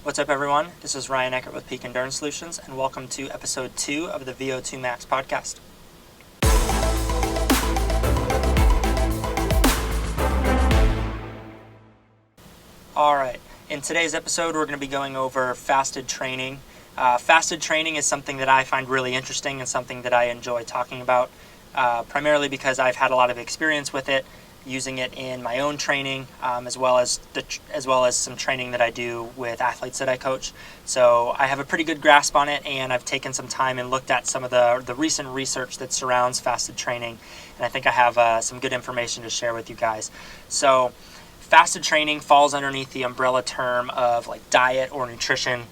What's up, everyone? This is Ryan Eckert with Peak Endurance Solutions, and welcome to episode 2 of the VO2 Max podcast. All right, in today's episode, we're going to be going over fasted training. Fasted training is something that I find really interesting and something that I enjoy talking about, primarily because I've had a lot of experience with it, using it in my own training, as well as some training that I do with athletes that I coach. So I have a pretty good grasp on it, and I've taken some time and looked at some of the recent research that surrounds fasted training, and I think I have some good information to share with you guys. So fasted training falls underneath the umbrella term of like diet or nutrition.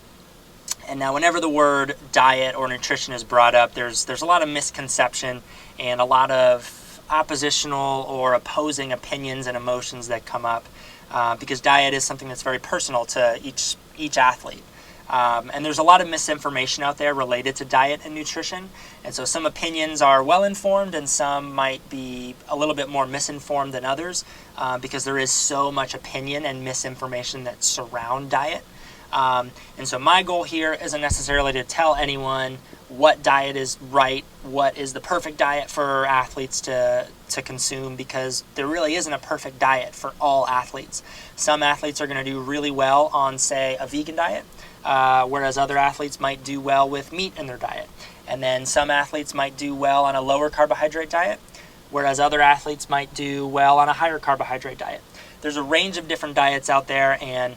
And now whenever the word diet or nutrition is brought up, there's a lot of misconception and a lot of oppositional or opposing opinions and emotions that come up, because diet is something that's very personal to each athlete. And there's a lot of misinformation out there related to diet and nutrition. And so some opinions are well-informed and some might be a little bit more misinformed than others, because there is so much opinion and misinformation that surround diet. And so my goal here isn't necessarily to tell anyone what diet is right, what is the perfect diet for athletes to consume, because there really isn't a perfect diet for all athletes. Some athletes are going to do really well on, say, a vegan diet, whereas other athletes might do well with meat in their diet. And then some athletes might do well on a lower carbohydrate diet, whereas other athletes might do well on a higher carbohydrate diet. There's a range of different diets out there, and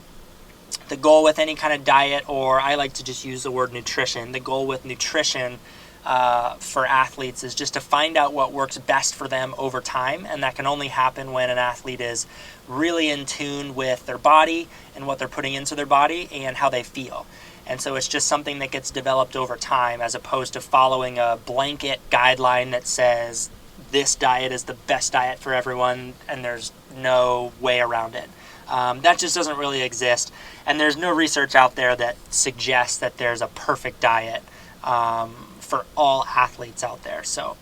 the goal with any kind of diet, or I like to just use the word nutrition, the goal with nutrition for athletes is just to find out what works best for them over time, and that can only happen when an athlete is really in tune with their body and what they're putting into their body and how they feel. And so it's just something that gets developed over time, as opposed to following a blanket guideline that says this diet is the best diet for everyone and there's no way around it. That just doesn't really exist, and there's no research out there that suggests that there's a perfect diet for all athletes out there. So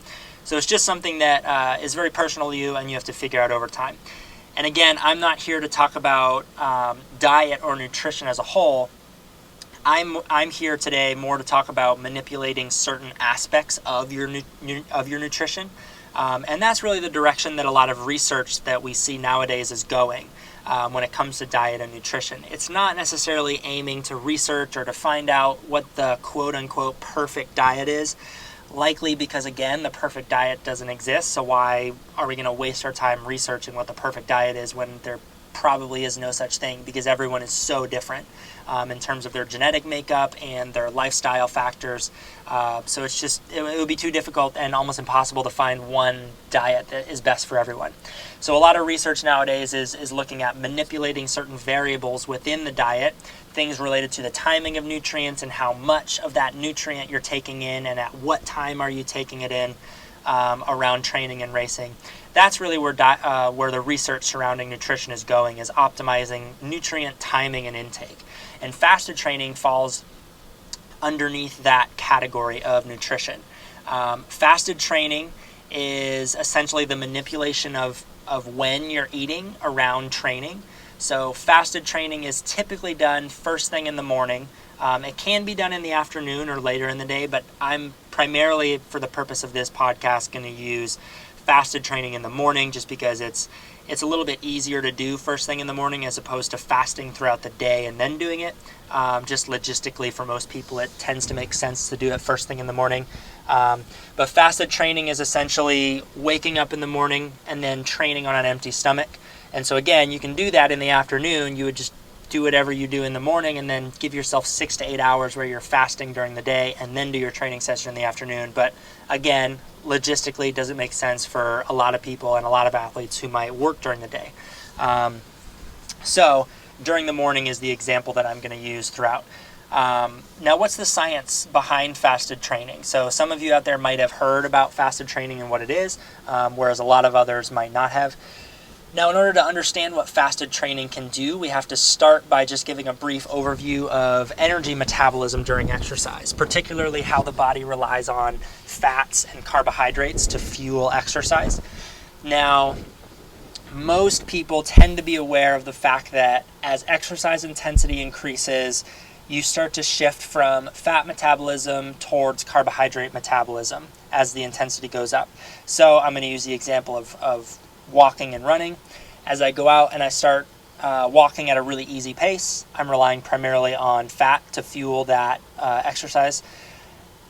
it's just something that is very personal to you, and you have to figure out over time. And again, I'm not here to talk about diet or nutrition as a whole. I'm here today more to talk about manipulating certain aspects of your nutrition, and that's really the direction that a lot of research that we see nowadays is going. When it comes to diet and nutrition, it's not necessarily aiming to research or to find out what the quote-unquote perfect diet is, likely because, again, the perfect diet doesn't exist. So why are we going to waste our time researching what the perfect diet is when there probably is no such thing, because everyone is so different in terms of their genetic makeup and their lifestyle factors. So it's just, it would be too difficult and almost impossible to find one diet that is best for everyone. So a lot of research nowadays is looking at manipulating certain variables within the diet, things related to the timing of nutrients and how much of that nutrient you're taking in and at what time are you taking it in around training and racing. That's really where the research surrounding nutrition is going, is optimizing nutrient timing and intake. And fasted training falls underneath that category of nutrition. Fasted training is essentially the manipulation of when you're eating around training. So fasted training is typically done first thing in the morning. It can be done in the afternoon or later in the day, but I'm primarily, for the purpose of this podcast, going to use fasted training in the morning, just because it's a little bit easier to do first thing in the morning as opposed to fasting throughout the day and then doing it. Just logistically, for most people, it tends to make sense to do it first thing in the morning. But fasted training is essentially waking up in the morning and then training on an empty stomach. And so again, you can do that in the afternoon. You would just do whatever you do in the morning and then give yourself 6 to 8 hours where you're fasting during the day and then do your training session in the afternoon. But again, logistically, it doesn't make sense for a lot of people and a lot of athletes who might work during the day. So during the morning is the example that I'm going to use throughout. Now, what's the science behind fasted training? So some of you out there might have heard about fasted training and what it is, whereas a lot of others might not have. Now, in order to understand what fasted training can do, we have to start by just giving a brief overview of energy metabolism during exercise, particularly how the body relies on fats and carbohydrates to fuel exercise. Now, most people tend to be aware of the fact that as exercise intensity increases, you start to shift from fat metabolism towards carbohydrate metabolism as the intensity goes up. So I'm going to use the example of walking and running. As I go out and I start walking at a really easy pace, I'm relying primarily on fat to fuel that exercise.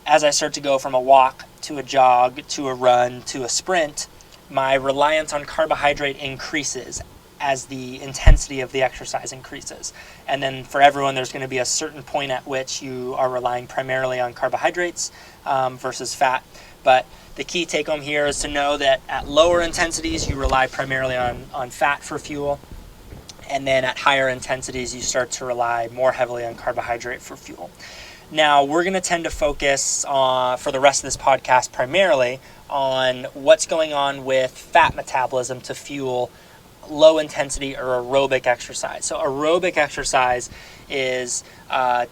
As I start to go from a walk to a jog to a run to a sprint, my reliance on carbohydrate increases as the intensity of the exercise increases. And then for everyone, there's going to be a certain point at which you are relying primarily on carbohydrates versus fat. But the key take home here is to know that at lower intensities, you rely primarily on fat for fuel. And then at higher intensities, you start to rely more heavily on carbohydrate for fuel. Now, we're going to tend to focus for the rest of this podcast primarily on what's going on with fat metabolism to fuel low intensity or aerobic exercise. So aerobic exercise is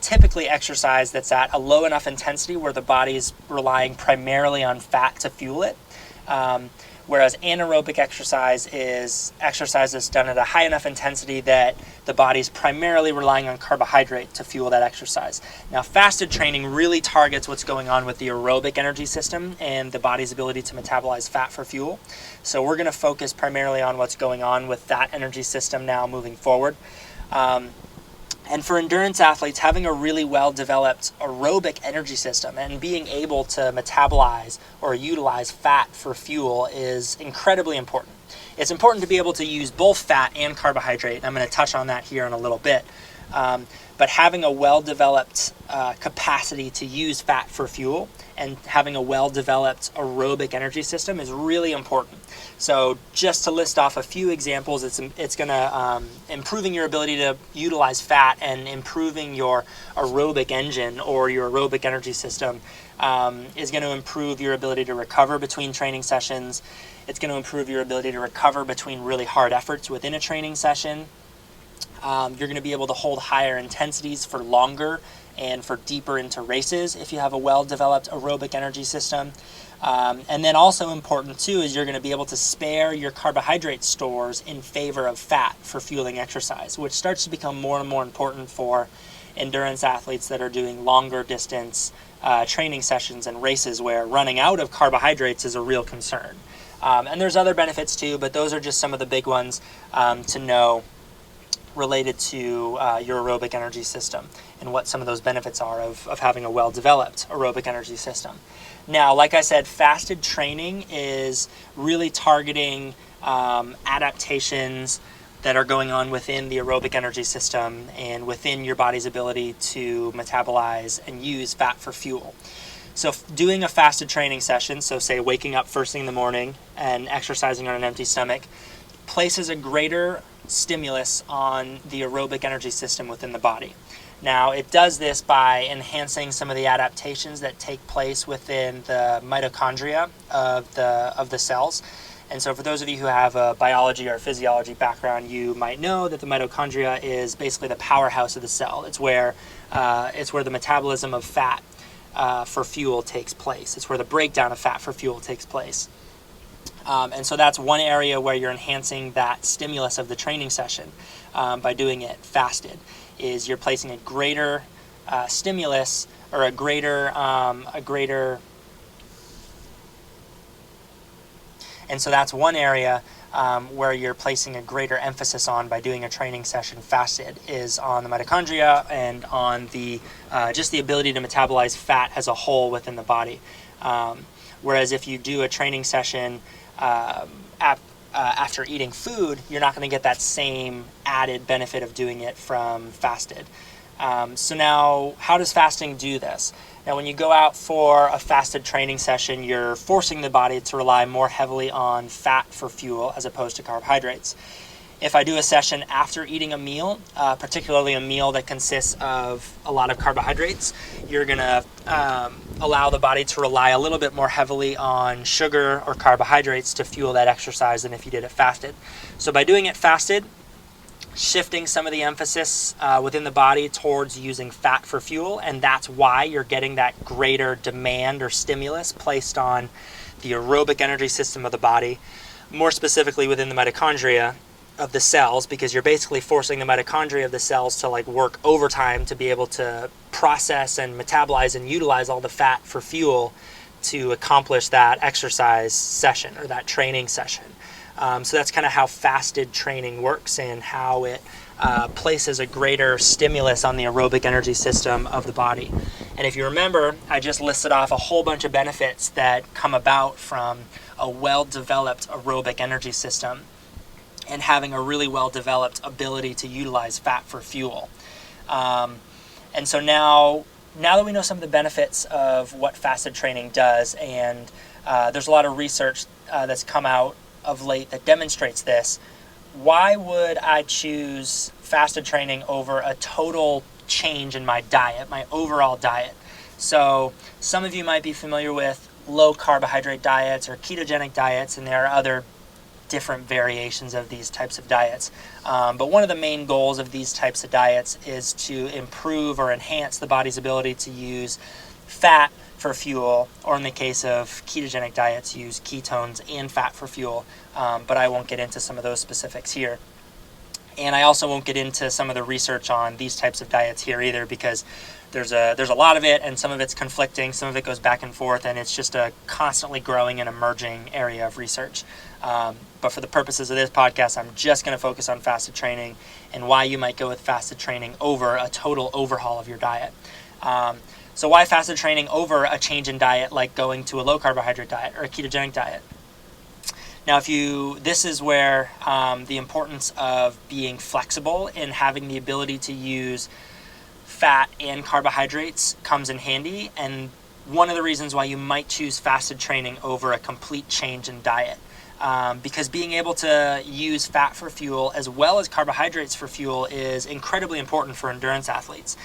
typically exercise that's at a low enough intensity where the body is relying primarily on fat to fuel it. Whereas anaerobic exercise is exercise that's done at a high enough intensity that the body's primarily relying on carbohydrate to fuel that exercise. Now, fasted training really targets what's going on with the aerobic energy system and the body's ability to metabolize fat for fuel. So we're going to focus primarily on what's going on with that energy system now moving forward. And for endurance athletes, having a really well-developed aerobic energy system and being able to metabolize or utilize fat for fuel is incredibly important. It's important to be able to use both fat and carbohydrate. I'm going to touch on that here in a little bit. But having a well-developed capacity to use fat for fuel and having a well-developed aerobic energy system is really important. So just to list off a few examples, it's going to improving your ability to utilize fat and improving your aerobic engine or your aerobic energy system is going to improve your ability to recover between training sessions. It's going to improve your ability to recover between really hard efforts within a training session. You're going to be able to hold higher intensities for longer and for deeper into races if you have a well-developed aerobic energy system. And then also important too is you're going to be able to spare your carbohydrate stores in favor of fat for fueling exercise, which starts to become more and more important for endurance athletes that are doing longer distance training sessions and races where running out of carbohydrates is a real concern. And there's other benefits too, but those are just some of the big ones to know related to your aerobic energy system and what some of those benefits are of having a well-developed aerobic energy system. Now, like I said, fasted training is really targeting adaptations that are going on within the aerobic energy system and within your body's ability to metabolize and use fat for fuel. So doing a fasted training session, so say waking up first thing in the morning and exercising on an empty stomach, places a greater stimulus on the aerobic energy system within the body. Now, it does this by enhancing some of the adaptations that take place within the mitochondria of the cells. And so for those of you who have a biology or physiology background, you might know that the mitochondria is basically the powerhouse of the cell. It's where the metabolism of fat for fuel takes place. It's where the breakdown of fat for fuel takes place. And so that's one area where you're enhancing that stimulus of the training session by doing it fasted, is you're placing a greater stimulus or a greater, and so that's one area where you're placing a greater emphasis on by doing a training session fasted, is on the mitochondria and on the just the ability to metabolize fat as a whole within the body. Whereas if you do a training session after eating food, you're not going to get that same added benefit of doing it from fasted. So now, how does fasting do this? Now, when you go out for a fasted training session, you're forcing the body to rely more heavily on fat for fuel as opposed to carbohydrates. If I do a session after eating a meal, particularly a meal that consists of a lot of carbohydrates, you're going to allow the body to rely a little bit more heavily on sugar or carbohydrates to fuel that exercise than if you did it fasted. So by doing it fasted, shifting some of the emphasis within the body towards using fat for fuel, and that's why you're getting that greater demand or stimulus placed on the aerobic energy system of the body. more specifically within the mitochondria of the cells, because you're basically forcing the mitochondria of the cells to like work overtime to be able to process and metabolize and utilize all the fat for fuel to accomplish that exercise session or that training session. So that's kind of how fasted training works and how it places a greater stimulus on the aerobic energy system of the body. And if you remember, I just listed off a whole bunch of benefits that come about from a well-developed aerobic energy system and having a really well-developed ability to utilize fat for fuel. And so now that we know some of the benefits of what fasted training does, and there's a lot of research that's come out of late that demonstrates this, why would I choose fasted training over a total change in my diet, my overall diet? So some of you might be familiar with low carbohydrate diets or ketogenic diets, and there are other different variations of these types of diets. But one of the main goals of these types of diets is to improve or enhance the body's ability to use fat for fuel, or in the case of ketogenic diets, use ketones and fat for fuel. But I won't get into some of those specifics here. And I also won't get into some of the research on these types of diets here either, because there's a lot of it, and some of it's conflicting, some of it goes back and forth, and it's just a constantly growing and emerging area of research. But for the purposes of this podcast, I'm just going to focus on fasted training and why you might go with fasted training over a total overhaul of your diet. So why fasted training over a change in diet, like going to a low carbohydrate diet or a ketogenic diet? Now, this is where the importance of being flexible and having the ability to use fat and carbohydrates comes in handy, and one of the reasons why you might choose fasted training over a complete change in diet. Because being able to use fat for fuel as well as carbohydrates for fuel is incredibly important for endurance athletes.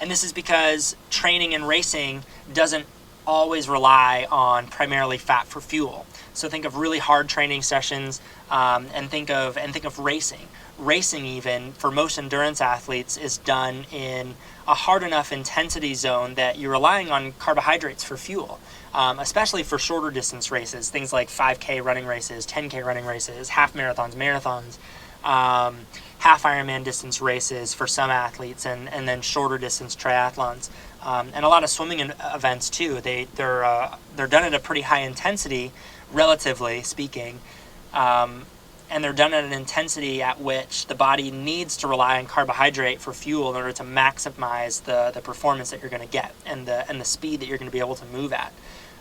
And this is because training and racing doesn't always rely on primarily fat for fuel. So think of really hard training sessions, and think of racing. Racing, even for most endurance athletes, is done in a hard enough intensity zone that you're relying on carbohydrates for fuel, especially for shorter distance races, things like 5K running races, 10K running races, half marathons, half Ironman distance races for some athletes, and then shorter distance triathlons, and a lot of swimming events too. They're done at a pretty high intensity, relatively speaking, and they're done at an intensity at which the body needs to rely on carbohydrate for fuel in order to maximize the performance that you're going to get and the speed that you're going to be able to move at.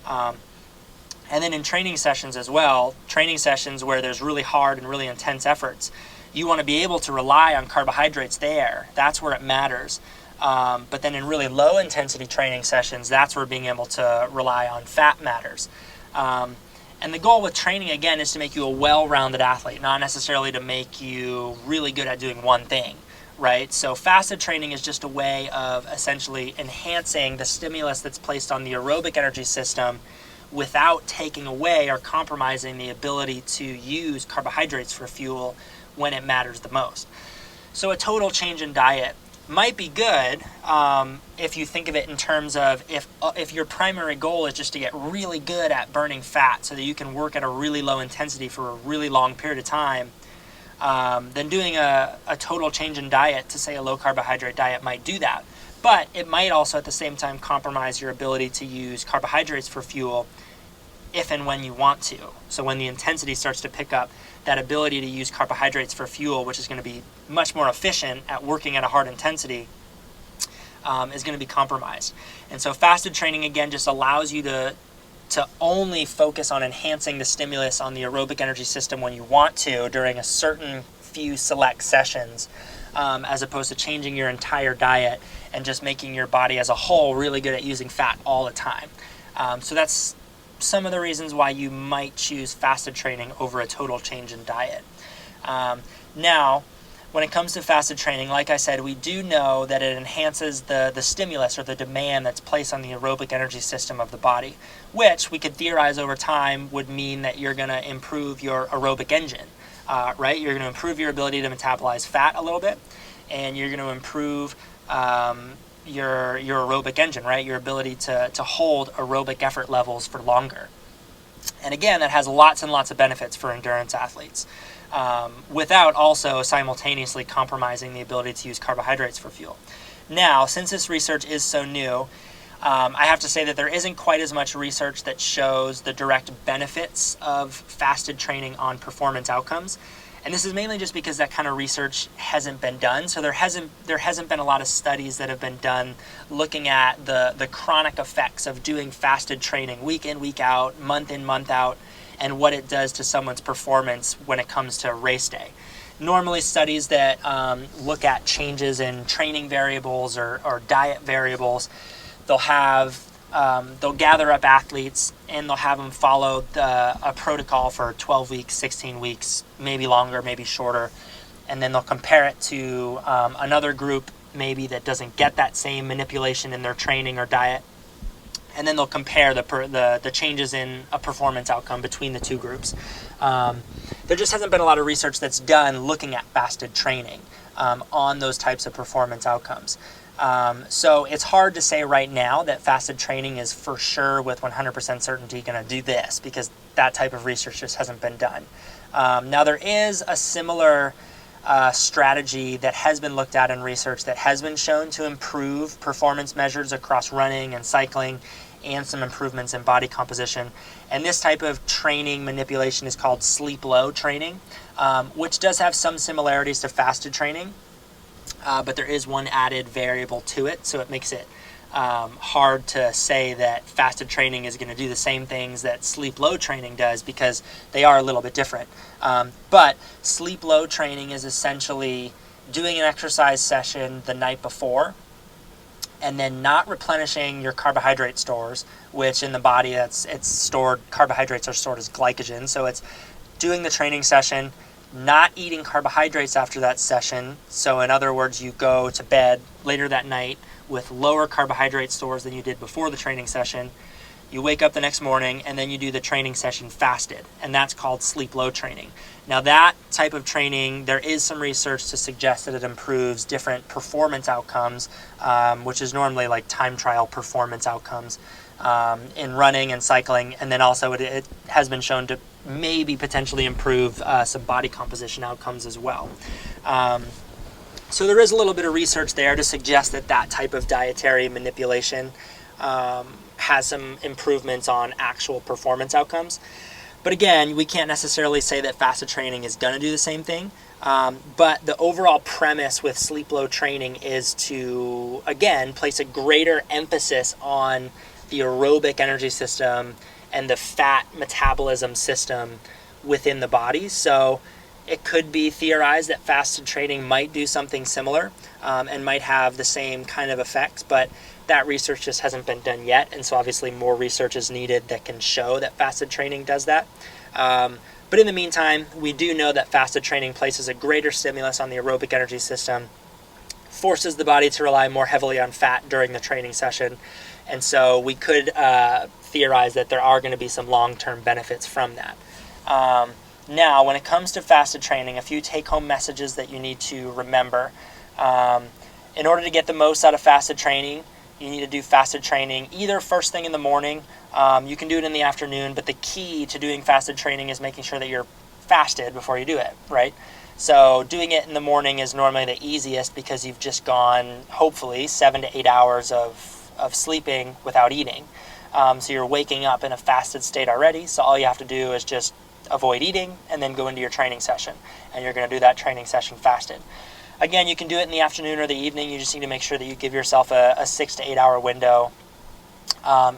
And then in training sessions as well, training sessions where there's really hard and really intense efforts, you want to be able to rely on carbohydrates there. That's where it matters. But then in really low intensity training sessions, that's where being able to rely on fat matters. And the goal with training, again, is to make you a well-rounded athlete, not necessarily to make you really good at doing one thing, right? So fasted training is just a way of essentially enhancing the stimulus that's placed on the aerobic energy system without taking away or compromising the ability to use carbohydrates for fuel when it matters the most. So a total change in diet might be good if you think of it in terms of if your primary goal is just to get really good at burning fat so that you can work at a really low intensity for a really long period of time, then doing a total change in diet to, say, a low carbohydrate diet might do that. But it might also at the same time compromise your ability to use carbohydrates for fuel if and when you want to. So when the intensity starts to pick up, that ability to use carbohydrates for fuel, which is going to be much more efficient at working at a hard intensity, is going to be compromised. And so fasted training, again, just allows you to only focus on enhancing the stimulus on the aerobic energy system when you want to during a certain few select sessions, as opposed to changing your entire diet and just making your body as a whole really good at using fat all the time. So that's some of the reasons why you might choose fasted training over a total change in diet. Now, when it comes to fasted training, like I said, we do know that it enhances the stimulus or the demand that's placed on the aerobic energy system of the body, which we could theorize over time would mean that you're going to improve your aerobic engine, right? You're going to improve your ability to metabolize fat a little bit, and you're going to improve your aerobic engine, right? Your ability to hold aerobic effort levels for longer. And again, that has lots and lots of benefits for endurance athletes, without also simultaneously compromising the ability to use carbohydrates for fuel. Now, since this research is so new, I have to say that there isn't quite as much research that shows the direct benefits of fasted training on performance outcomes. And this is mainly just because that kind of research hasn't been done. So there hasn't been a lot of studies that have been done looking at the chronic effects of doing fasted training week in, week out, month in, month out, and what it does to someone's performance when it comes to race day. Normally studies that look at changes in training variables or diet variables, they'll gather up athletes and they'll have them follow a protocol for 12 weeks, 16 weeks, maybe longer, maybe shorter. And then they'll compare it to another group maybe that doesn't get that same manipulation in their training or diet. And then they'll compare the changes in a performance outcome between the two groups. There just hasn't been a lot of research that's done looking at fasted training on those types of performance outcomes. So it's hard to say right now that fasted training is for sure with 100% certainty going to do this, because that type of research just hasn't been done. Now there is a similar strategy that has been looked at in research that has been shown to improve performance measures across running and cycling, and some improvements in body composition. And this type of training manipulation is called sleep-low training, which does have some similarities to fasted training. But there is one added variable to it, so it makes it hard to say that fasted training is going to do the same things that sleep-low training does, because they are a little bit different. But sleep-low training is essentially doing an exercise session the night before and then not replenishing your carbohydrate stores, which in the body it's stored, carbohydrates are stored as glycogen. So it's doing the training session, not eating carbohydrates after that session. So in other words, you go to bed later that night with lower carbohydrate stores than you did before the training session. You wake up the next morning and then you do the training session fasted, and that's called sleep-low training. Now that type of training, there is some research to suggest that it improves different performance outcomes, which is normally like time trial performance outcomes in running and cycling, and then also it has been shown to maybe potentially improve some body composition outcomes as well. So there is a little bit of research there to suggest that that type of dietary manipulation has some improvements on actual performance outcomes. But again, we can't necessarily say that fasted training is going to do the same thing. But the overall premise with sleep-low training is to, again, place a greater emphasis on the aerobic energy system and the fat metabolism system within the body. So it could be theorized that fasted training might do something similar and might have the same kind of effects, but that research just hasn't been done yet, and so obviously more research is needed that can show that fasted training does that. But in the meantime, we do know that fasted training places a greater stimulus on the aerobic energy system, forces the body to rely more heavily on fat during the training session, and so we could theorize that there are going to be some long-term benefits from that. Now, when it comes to fasted training, a few take-home messages that you need to remember. In order to get the most out of fasted training, you need to do fasted training either first thing in the morning. You can do it in the afternoon, but the key to doing fasted training is making sure that you're fasted before you do it, right? So doing it in the morning is normally the easiest because you've just gone, hopefully, 7 to 8 hours of sleeping without eating. So you're waking up in a fasted state already, so all you have to do is just avoid eating and then go into your training session, and you're going to do that training session fasted. Again, you can do it in the afternoon or the evening. You just need to make sure that you give yourself a 6 to 8 hour window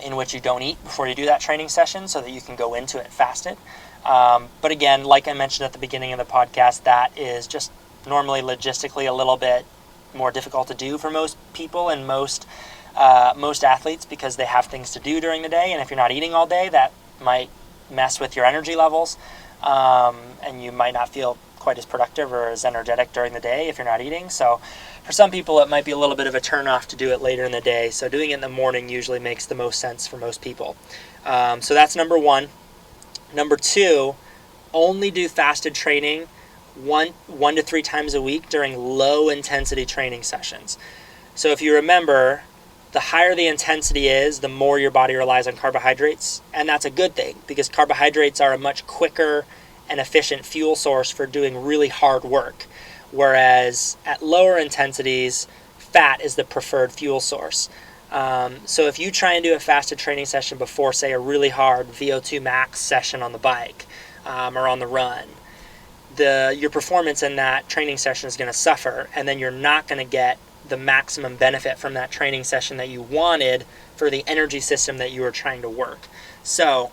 in which you don't eat before you do that training session so that you can go into it fasted. But again, like I mentioned at the beginning of the podcast, that is just normally logistically a little bit more difficult to do for most people and most athletes because they have things to do during the day. And if you're not eating all day, that might mess with your energy levels, and you might not feel quite as productive or as energetic during the day if you're not eating. So for some people it might be a little bit of a turn-off to do it later in the day, so doing it in the morning usually makes the most sense for most people. So that's number one. Number two, only do fasted training one to 3 times a week during low intensity training sessions. So if you remember, the higher the intensity is, the more your body relies on carbohydrates. And that's a good thing because carbohydrates are a much quicker and efficient fuel source for doing really hard work. Whereas at lower intensities, fat is the preferred fuel source. So if you try and do a fasted training session before, say, a really hard VO2 max session on the bike or on the run, your performance in that training session is going to suffer, and then you're not going to get the maximum benefit from that training session that you wanted for the energy system that you were trying to work. So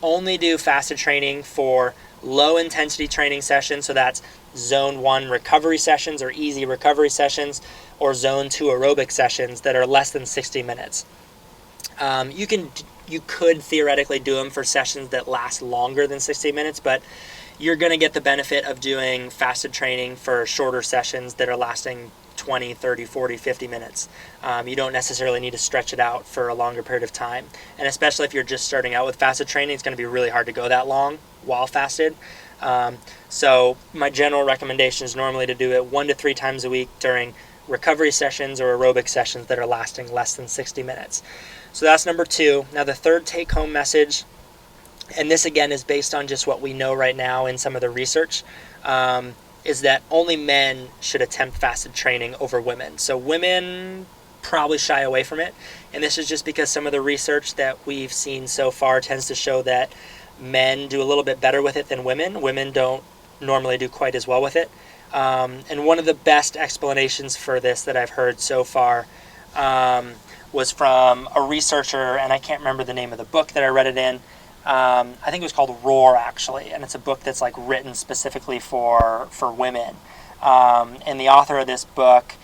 only do fasted training for low intensity training sessions. So that's zone 1 recovery sessions or easy recovery sessions, or zone 2 aerobic sessions that are less than 60 minutes. You could theoretically do them for sessions that last longer than 60 minutes, but you're going to get the benefit of doing fasted training for shorter sessions that are lasting 20, 30, 40, 50 minutes. You don't necessarily need to stretch it out for a longer period of time. And especially if you're just starting out with fasted training, it's going to be really hard to go that long while fasted. So my general recommendation is normally to do it 1 to 3 times a week during recovery sessions or aerobic sessions that are lasting less than 60 minutes. So that's number 2. Now the third take-home message, and this again is based on just what we know right now in some of the research, is that only men should attempt fasted training over women. So women probably shy away from it, and this is just because some of the research that we've seen so far tends to show that men do a little bit better with it than women. Women don't normally do quite as well with it. And one of the best explanations for this that I've heard so far was from a researcher, and I can't remember the name of the book that I read it in. I think it was called Roar, actually, and it's a book that's like written specifically for women. And the author of this book,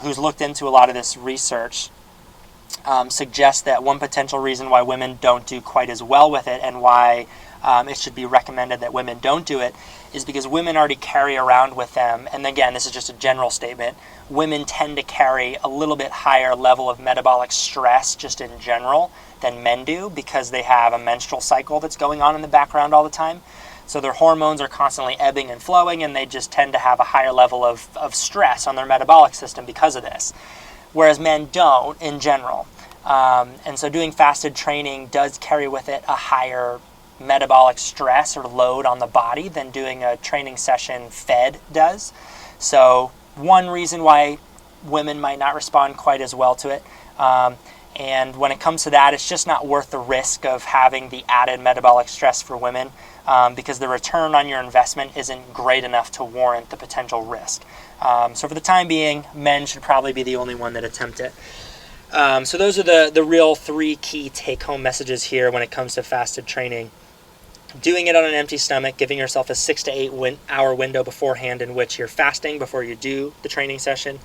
who's looked into a lot of this research, suggests that one potential reason why women don't do quite as well with it and why it should be recommended that women don't do it is because women already carry around with them, and again, this is just a general statement, women tend to carry a little bit higher level of metabolic stress just in general than men do because they have a menstrual cycle that's going on in the background all the time. So their hormones are constantly ebbing and flowing, and they just tend to have a higher level of stress on their metabolic system because of this, whereas men don't in general. And so doing fasted training does carry with it a higher metabolic stress or load on the body than doing a training session fed does. So one reason why women might not respond quite as well to it. And when it comes to that, it's just not worth the risk of having the added metabolic stress for women because the return on your investment isn't great enough to warrant the potential risk. So for the time being, men should probably be the only one that attempt it. So those are the real 3 key take-home messages here when it comes to fasted training. Doing it on an empty stomach, giving yourself a 6 to 8 hour window beforehand in which you're fasting before you do the training session.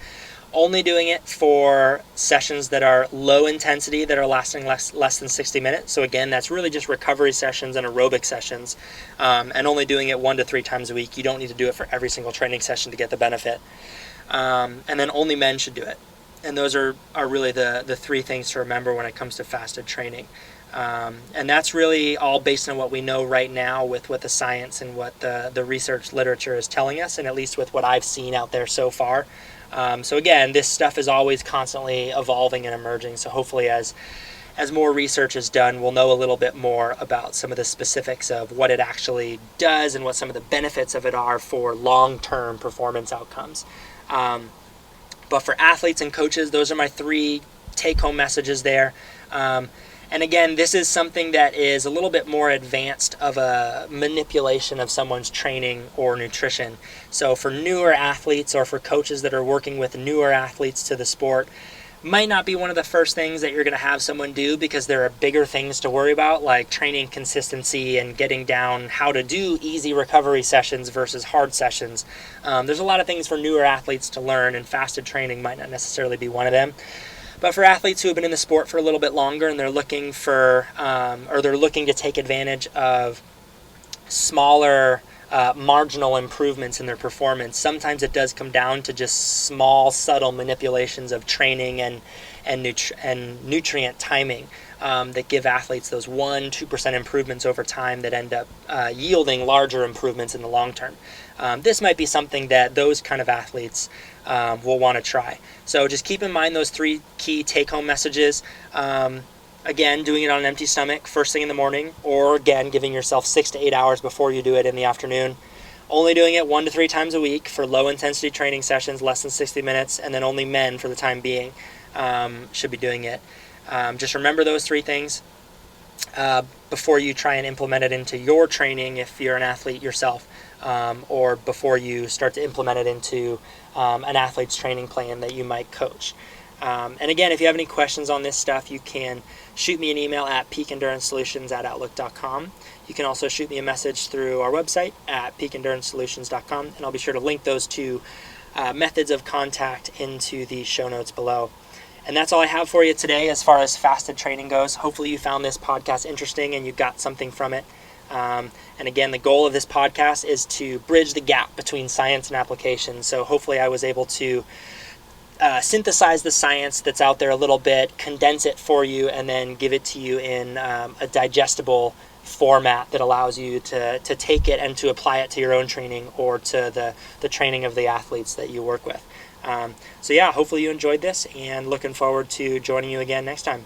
Only doing it for sessions that are low intensity, that are lasting less than 60 minutes. So again, that's really just recovery sessions and aerobic sessions, and only doing it 1 to 3 times a week. You don't need to do it for every single training session to get the benefit. And then only men should do it. And those are really the 3 things to remember when it comes to fasted training. And that's really all based on what we know right now with what the science and what the research literature is telling us, and at least with what I've seen out there so far. So again, this stuff is always constantly evolving and emerging. So hopefully as more research is done, we'll know a little bit more about some of the specifics of what it actually does and what some of the benefits of it are for long-term performance outcomes. But for athletes and coaches, those are my 3 take-home messages there. And again, this is something that is a little bit more advanced of a manipulation of someone's training or nutrition. So for newer athletes or for coaches that are working with newer athletes to the sport, might not be one of the first things that you're going to have someone do because there are bigger things to worry about, like training consistency and getting down how to do easy recovery sessions versus hard sessions. There's a lot of things for newer athletes to learn, and fasted training might not necessarily be one of them. But for athletes who have been in the sport for a little bit longer and they're looking for, or they're looking to take advantage of smaller marginal improvements in their performance. Sometimes it does come down to just small, subtle manipulations of training and nutrient timing that give athletes those 1-2% improvements over time that end up yielding larger improvements in the long term. This might be something that those kind of athletes will want to try. So just keep in mind those 3 key take-home messages. Again, doing it on an empty stomach first thing in the morning, or again, giving yourself 6 to 8 hours before you do it in the afternoon. Only doing it 1 to 3 times a week for low-intensity training sessions, less than 60 minutes, and then only men for the time being should be doing it. Just remember those 3 things before you try and implement it into your training if you're an athlete yourself, or before you start to implement it into an athlete's training plan that you might coach. And again, if you have any questions on this stuff, you can shoot me an email at peakenduranceSolutions@outlook.com. You can also shoot me a message through our website at peakenduranceSolutions.com, and I'll be sure to link those 2 methods of contact into the show notes below. And that's all I have for you today as far as fasted training goes. Hopefully you found this podcast interesting and you got something from it. And again, the goal of this podcast is to bridge the gap between science and application. So hopefully I was able to synthesize the science that's out there a little bit, condense it for you, and then give it to you in a digestible format that allows you to take it and to apply it to your own training or to the training of the athletes that you work with. So yeah, hopefully you enjoyed this, and looking forward to joining you again next time.